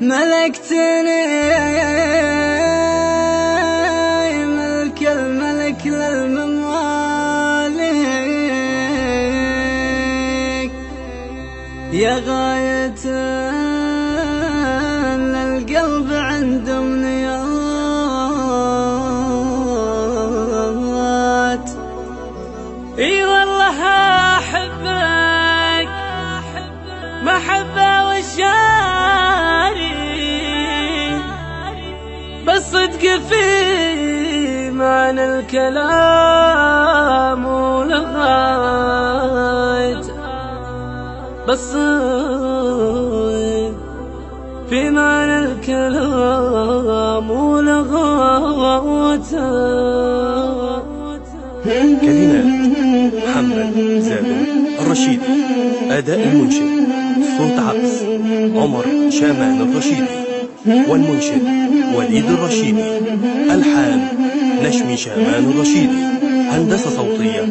ملكتني ملك الملك للممالك، يا غاية للقلب عند أمنيات. اي والله احبك محبة والشاري، بالصدق في معنى الكلام ولغاية، بالصدق في معنى الكلام ولغاية. كلمات محمد زادو الرشيدي، أداء المنشد صوت عبس عمر شامان الرشيدي، والمنشد وليد الرشيدي، ألحان نشمي شامان الرشيدي، هندسة صوتية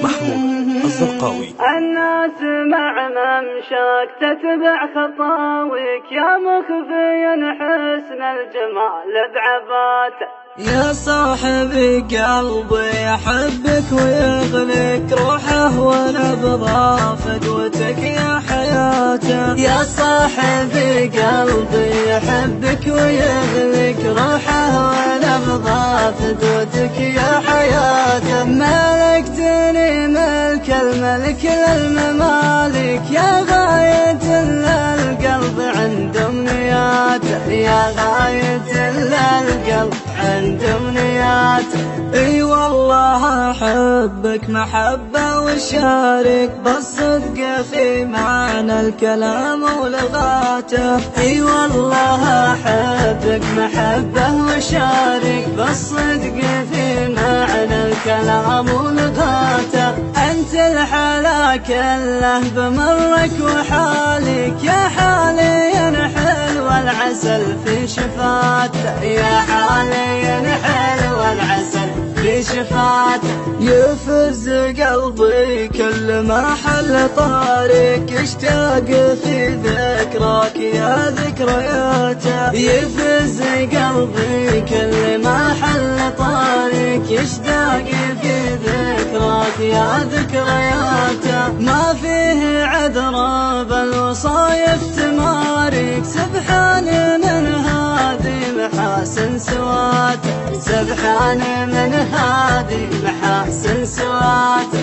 محمود الزرقاوي. الناس مع ممشاك تتبع خطاويك، يا مخفيا حسن الجمال بعباته، يا صاحبي قلبي يحبك ويغلك روحه ونبضه فدوتك يا حياته، يا صاحبي قلبي يحبك ويغلك روحه ونبضه فدوتك يا حياته. ملكتني ملك الملك للممالك، يا غاية للقلب عند أمنياته، يا غاية للقلب عند أمنياته. اي والله احبك محبة وشارك، بالصدق في معنى الكلام ولغاته. اي والله احبك محبة وشارك، بالصدق في معنى الكلام ولغاته. انت الحلا كله بمرك وحالك، يا حاليا حلو العسل في شفاته، يا حاليا حلو العسل في شفاته. يفز قلبي كل ما حل طارك، يشتاق في ذكراك يا ذكرياته، يفز قلبي كل ما حل طارك، يشتاق في ذكراك يا ذكرياته. ما فيه عذر بالوصايف تمارك، سبحان من هادي محاسن سواته، سبحان من هادي محاسن سواته.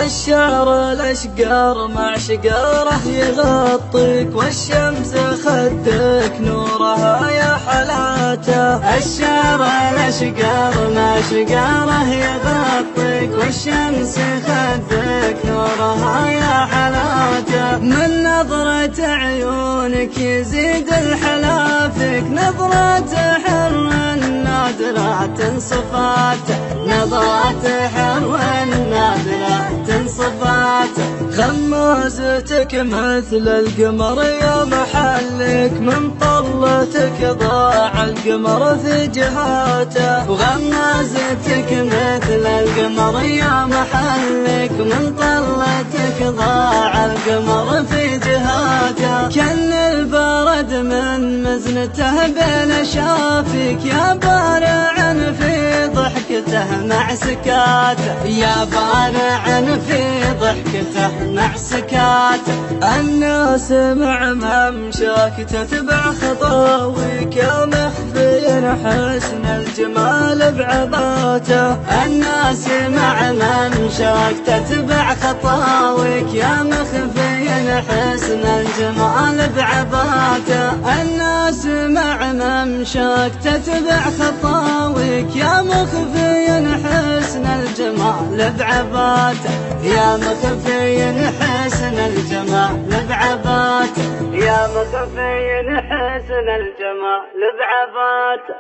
الشعر الاشقر مع شقاره يغطيك، والشمس خدك نورها يا حلاته، الشعر الاشقر مع شقاره يغطيك، والشمس خدك نورها يا حلاته. من نظرة عيونك يزيد الحلافك، نظرة حر نادرة صفاته، نظرة حر نادرة صفاته. غمازتك مثل القمر يا محلك، من طلتك ضاع القمر في جهاته، وغمازتك مثل القمر يا محلك، من طلتك ضاع القمر في جهاته. كان البرد من مزنته بين شافك، يا بارعا في ضحكته مع سكاته، يا بارعا في ضحكته مع سكاته. الناس مع ممشاك تتبع خطاويك، يا مخفيا حسن الجمال بعباته، الناس مع ممشاك تتبع خطاويك، يا مخفيا حسن الجمال بعباته. الناس مع ممشاك تتبع خطاويك، يا مخفيا حسن الجمال بعباته، يا مخفيا حسن الجمال بعباته، يا مخفيا حسن الجمال بعباته.